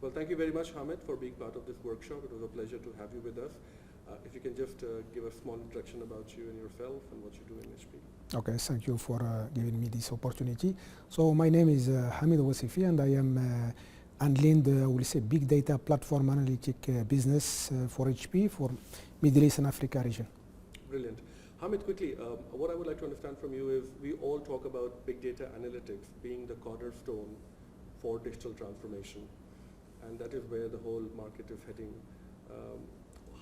Well, thank you very much, Hamid, for being part of this workshop. It was a pleasure to have you with us. If you can just give a small introduction about you and yourself and what you do in HP. Okay, thank you for giving me this opportunity. So my name is Hamid Wasifi, and I am handling the, we'll say, big data platform analytic business for HP for Middle East and Africa region. Brilliant. Hamid, quickly, what I would like to understand from you is we all talk about big data analytics being the cornerstone for digital transformation, and that is where the whole market is heading.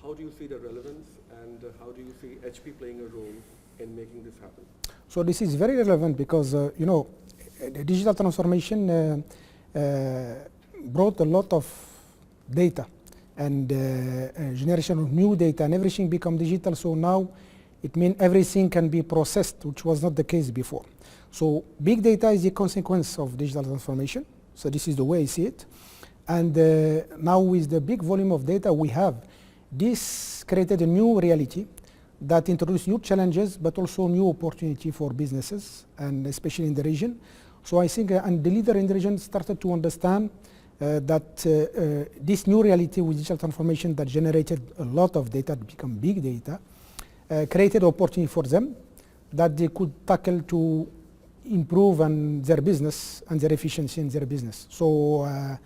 How do you see the relevance, and how do you see HP playing a role in making this happen? So this is very relevant because, you know, the digital transformation brought a lot of data and generation of new data, and everything become digital. So now it means everything can be processed, which was not the case before. So big data is a consequence of digital transformation. So this is the way I see it. And now with the big volume of data we have, this created a new reality that introduced new challenges, but also new opportunity for businesses, and especially in the region. So I think, and the leader in the region started to understand that this new reality with digital transformation that generated a lot of data, become big data, created opportunity for them that they could tackle to improve their business and their efficiency in their business. So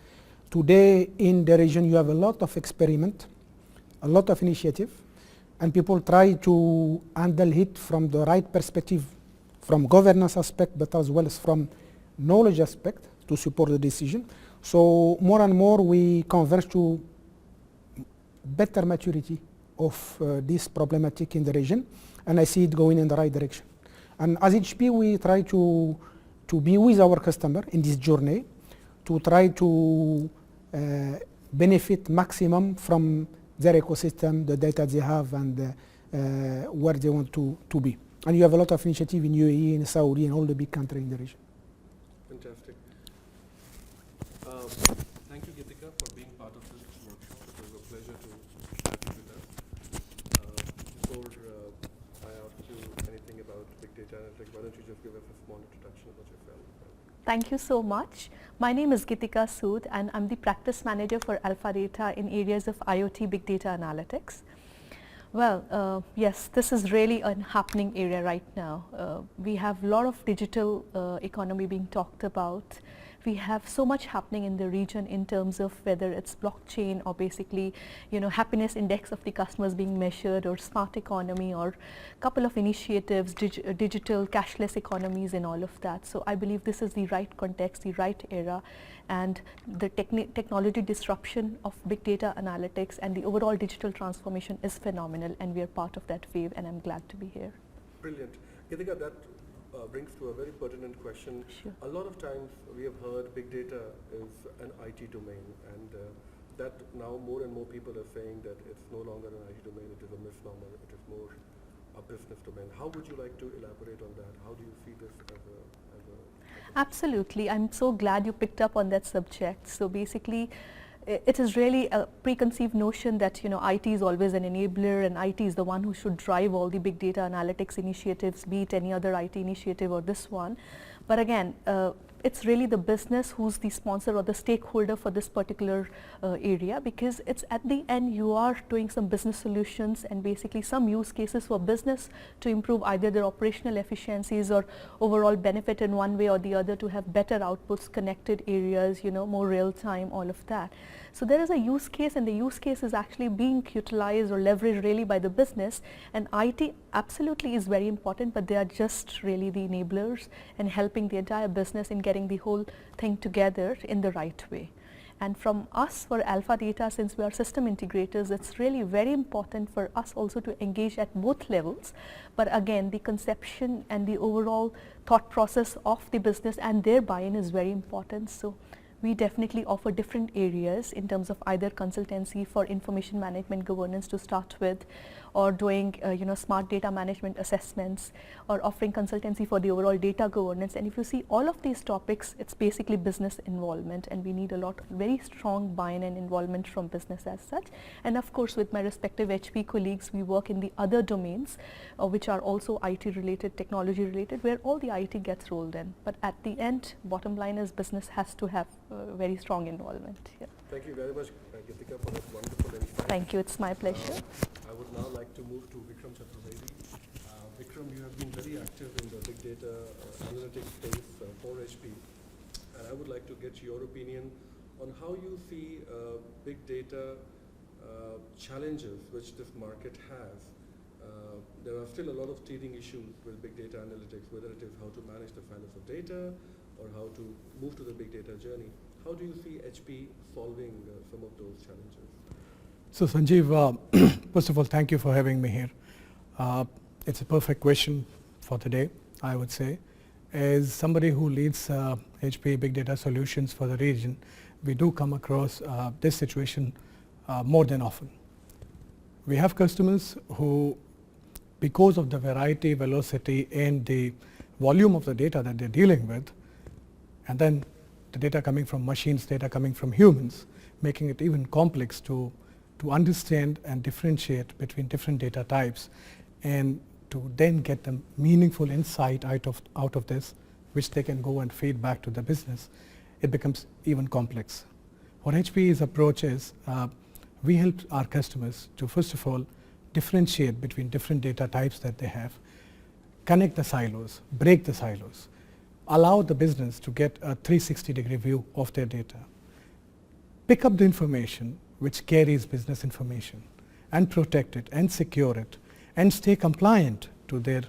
today in the region you have a lot of experiment, a lot of initiative, and people try to handle it from the right perspective, from governance aspect, but as well as from knowledge aspect to support the decision. So more and more we converge to better maturity of this problematic in the region, and I see it going in the right direction. And as HP, we try to be with our customer in this journey, to try to benefit maximum from their ecosystem, the data they have, and where they want to be. And you have a lot of initiative in UAE, in Saudi, and all the big countries in the region. Fantastic. Thank you, Gitika, for being part of this workshop. It was a pleasure to have you with us. Before I ask you anything about big data analytics, why don't you just give us a small introduction about yourself? Thank you so much. My name is Gitika Sood, and I'm the practice manager for Alpha Data in areas of IoT big data analytics. Well, yes, this is really a happening area right now. We have a lot of digital economy being talked about. We have so much happening in the region in terms of whether it's blockchain or basically, you know, happiness index of the customers being measured, or smart economy, or a couple of initiatives, digital cashless economies and all of that. So I believe this is the right context, the right era, and the technology disruption of big data analytics and the overall digital transformation is phenomenal, and we are part of that wave, and I'm glad to be here. Brilliant. Gitika, that brings to a very pertinent question. Sure. A lot of times we have heard big data is an IT domain, and that now more and more people are saying that it's no longer an IT domain, it is a misnomer, it is more a business domain. How would you like to elaborate on that? How do you see this as a Absolutely. I'm so glad you picked up on that subject. So basically, it is really a preconceived notion that, you know, IT is always an enabler, and IT is the one who should drive all the big data analytics initiatives, be it any other IT initiative or this one. But again, it's really the business who's the sponsor or the stakeholder for this particular area, because it's at the end you are doing some business solutions and basically some use cases for business to improve either their operational efficiencies or overall benefit in one way or the other, to have better outputs, connected areas, you know, more real time, all of that. So there is a use case, and the use case is actually being utilized or leveraged really by the business, and IT absolutely is very important, but they are just really the enablers and helping the entire business in getting the whole thing together in the right way. And from us, for Alpha Data, since we are system integrators, it's really very important for us also to engage at both levels. But again, the conception and the overall thought process of the business and their buy-in is very important. So we definitely offer different areas in terms of either consultancy for information management governance to start with, or doing smart data management assessments, or offering consultancy for the overall data governance. And if you see all of these topics, it's basically business involvement, and we need a lot, very strong buy-in and involvement from business as such. And of course, with my respective HP colleagues, we work in the other domains, which are also IT related, technology related, where all the IT gets rolled in. But at the end, bottom line is business has to have very strong involvement. Yeah. Thank you very much, Geetika, for that wonderful insight. Thank you. It's my pleasure. I would now like to move to Vikram Chaturvedi. Vikram, you have been very active in the big data analytics space for HP, and I would like to get your opinion on how you see big data challenges which this market has. There are still a lot of teething issues with big data analytics, whether it is how to manage the silos of data or how to move to the big data journey. How do you see HP solving some of those challenges? So Sanjeev, first of all, thank you for having me here. It's a perfect question for today, I would say. As somebody who leads HP Big Data Solutions for the region, we do come across this situation more than often. We have customers who, because of the variety, velocity, and the volume of the data that they're dealing with, and then the data coming from machines, data coming from humans, making it even complex to understand and differentiate between different data types, and to then get the meaningful insight out of this, which they can go and feed back to the business, it becomes even complex. What HPE's approach is, we help our customers to, first of all, differentiate between different data types that they have, connect the silos, break the silos, allow the business to get a 360-degree view of their data, pick up the information which carries business information, and protect it and secure it and stay compliant to their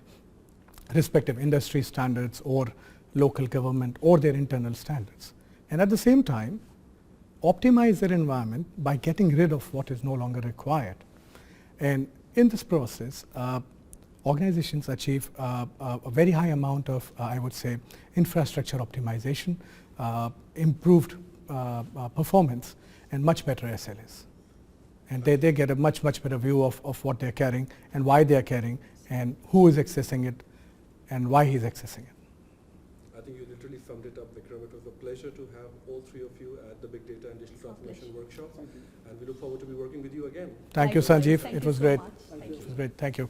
respective industry standards or local government or their internal standards. And at the same time, optimize their environment by getting rid of what is no longer required. And in this process, organizations achieve a very high amount of, I would say, infrastructure optimization, improved performance, and much better SLAs. And they get a much better view of what they're carrying and why they're carrying and who is accessing it and why he's accessing it. I think you literally summed it up, Vikram. It was a pleasure to have all three of you at the Big Data and Digital Transformation Workshop. And we look forward to be working with you again. Thank you, Sanjeev. Thank It you was so great. much. Thank you. It was great. Thank you.